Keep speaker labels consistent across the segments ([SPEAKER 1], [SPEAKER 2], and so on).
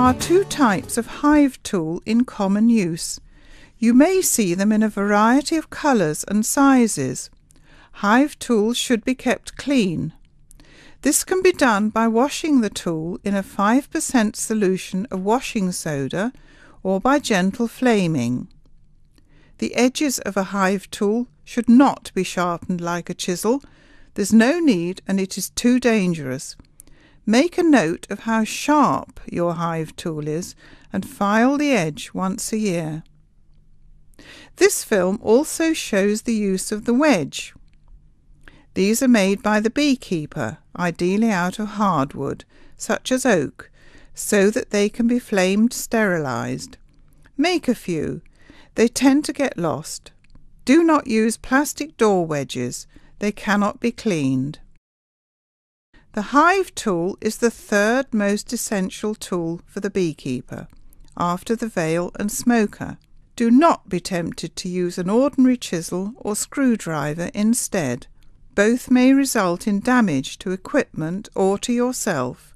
[SPEAKER 1] are two types of Hive Tool in common use. You may see them in a variety of colours and sizes. Hive tools should be kept clean. This can be done by washing the tool in a 5% solution of washing soda or by gentle flaming. The edges of a hive tool should not be sharpened like a chisel. There's no need, and it is too dangerous. Make a note of how sharp your hive tool is and file the edge once a year. This film also shows the use of the wedge. These are made by the beekeeper, ideally out of hardwood, such as oak, so that they can be flame sterilised. Make a few. They tend to get lost. Do not use plastic door wedges. They cannot be cleaned. The hive tool is the third most essential tool for the beekeeper, after the veil and smoker. Do not be tempted to use an ordinary chisel or screwdriver instead. Both may result in damage to equipment or to yourself.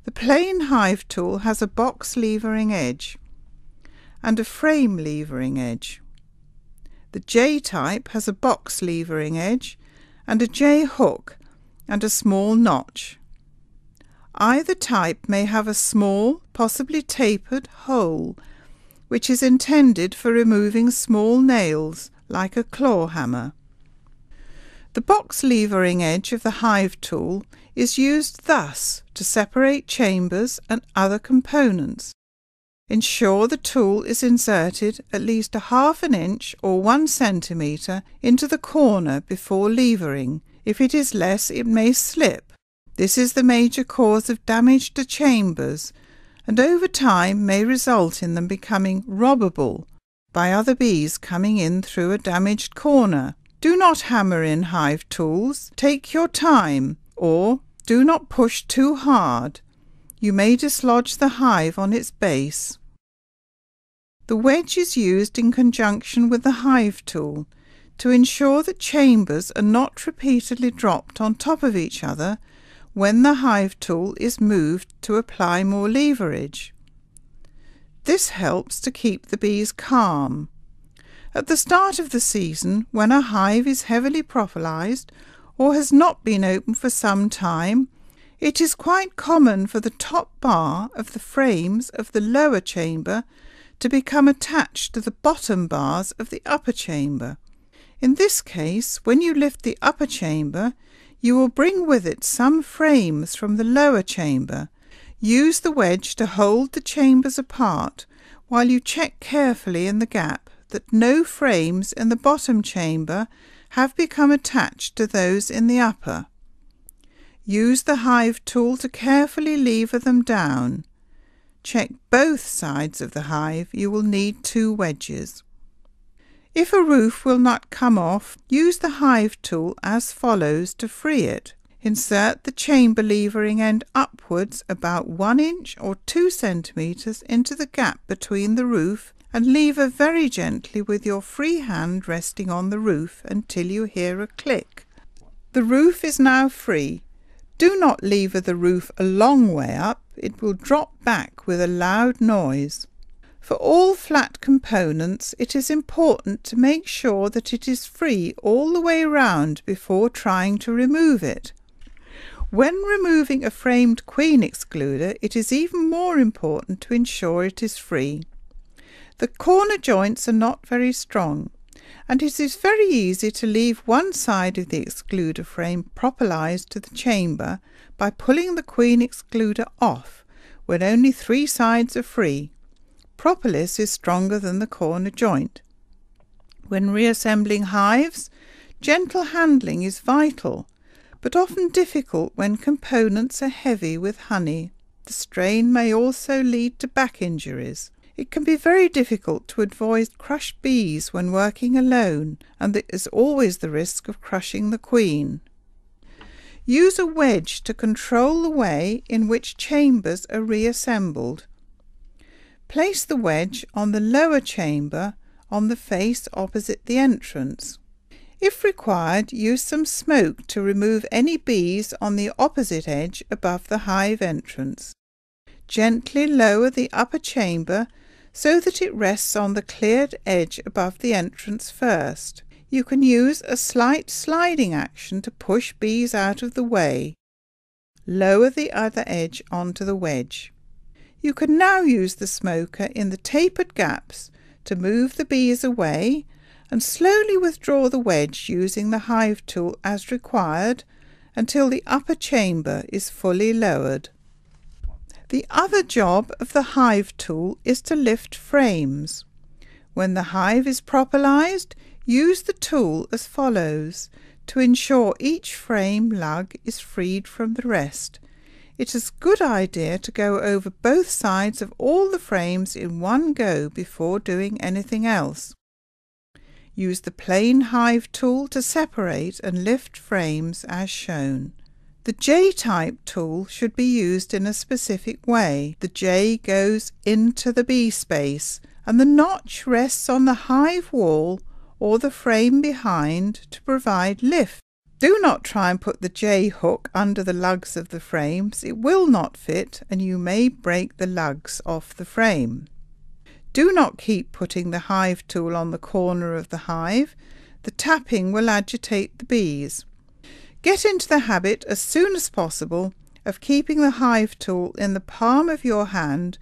[SPEAKER 1] The plain hive tool has a box levering edge and a frame levering edge. The J type has a box levering edge and a J hook and a small notch. Either type may have a small, possibly tapered hole, which is intended for removing small nails like a claw hammer. The box levering edge of the hive tool is used thus to separate chambers and other components. Ensure the tool is inserted at least a ½ inch or 1 centimetre into the corner before levering. If it is less, it may slip. This is the major cause of damage to chambers, and over time may result in them becoming robbable by other bees coming in through a damaged corner. Do not hammer in hive tools. Take your time, or do not push too hard. You may dislodge the hive on its base. The wedge is used in conjunction with the hive tool to ensure that chambers are not repeatedly dropped on top of each other when the hive tool is moved to apply more leverage. This helps to keep the bees calm. At the start of the season, when a hive is heavily propolised or has not been open for some time, it is quite common for the top bar of the frames of the lower chamber to become attached to the bottom bars of the upper chamber. In this case, when you lift the upper chamber, you will bring with it some frames from the lower chamber. Use the wedge to hold the chambers apart while you check carefully in the gap that no frames in the bottom chamber have become attached to those in the upper. Use the hive tool to carefully lever them down. Check both sides of the hive. You will need 2 wedges. If a roof will not come off, use the hive tool as follows to free it. Insert the chamber levering end upwards about 1 inch or 2 centimetres into the gap between the roof and lever very gently with your free hand resting on the roof until you hear a click. The roof is now free. Do not lever the roof a long way up. It will drop back with a loud noise. For all flat components, it is important to make sure that it is free all the way round before trying to remove it. When removing a framed queen excluder, it is even more important to ensure it is free. The corner joints are not very strong, and it is very easy to leave one side of the excluder frame propolised to the chamber by pulling the queen excluder off when only 3 sides are free. Propolis is stronger than the corner joint. When reassembling hives, gentle handling is vital, but often difficult when components are heavy with honey. The strain may also lead to back injuries. It can be very difficult to avoid crushed bees when working alone, and there is always the risk of crushing the queen. Use a wedge to control the way in which chambers are reassembled. Place the wedge on the lower chamber on the face opposite the entrance. If required, use some smoke to remove any bees on the opposite edge above the hive entrance. Gently lower the upper chamber so that it rests on the cleared edge above the entrance first. You can use a slight sliding action to push bees out of the way. Lower the other edge onto the wedge. You can now use the smoker in the tapered gaps to move the bees away and slowly withdraw the wedge using the Hive tool as required until the upper chamber is fully lowered. The other job of the Hive tool is to lift frames. When the hive is properlised, use the tool as follows to ensure each frame lug is freed from the rest. It is a good idea to go over both sides of all the frames in one go before doing anything else. Use the plain Hive tool to separate and lift frames as shown. The J-type tool should be used in a specific way. The J goes into the bee space and the notch rests on the hive wall or the frame behind to provide lift. Do not try and put the J hook under the lugs of the frames. It will not fit and you may break the lugs off the frame. Do not keep putting the Hive tool on the corner of the hive. The tapping will agitate the bees. Get into the habit as soon as possible of keeping the Hive tool in the palm of your hand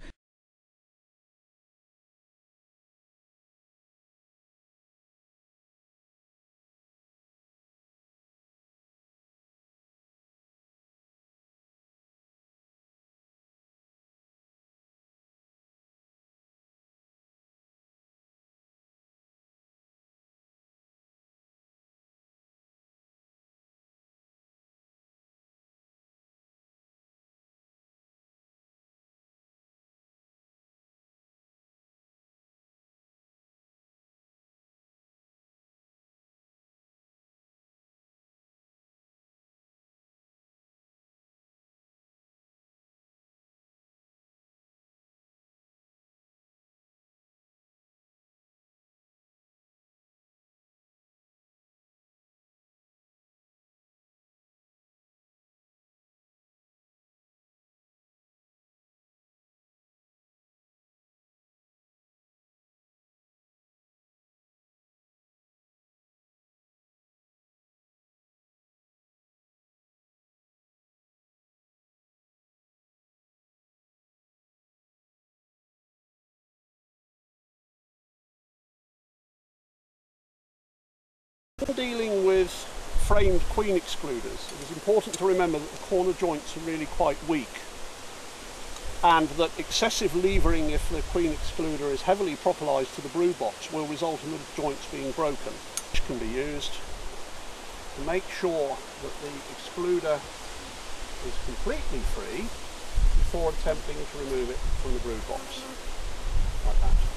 [SPEAKER 2] When dealing with framed queen excluders, it is important to remember that the corner joints are really quite weak and that excessive levering if the queen excluder is heavily propellised to the brood box will result in the joints being broken, which can be used to make sure that the excluder is completely free before attempting to remove it from the brood box, like that.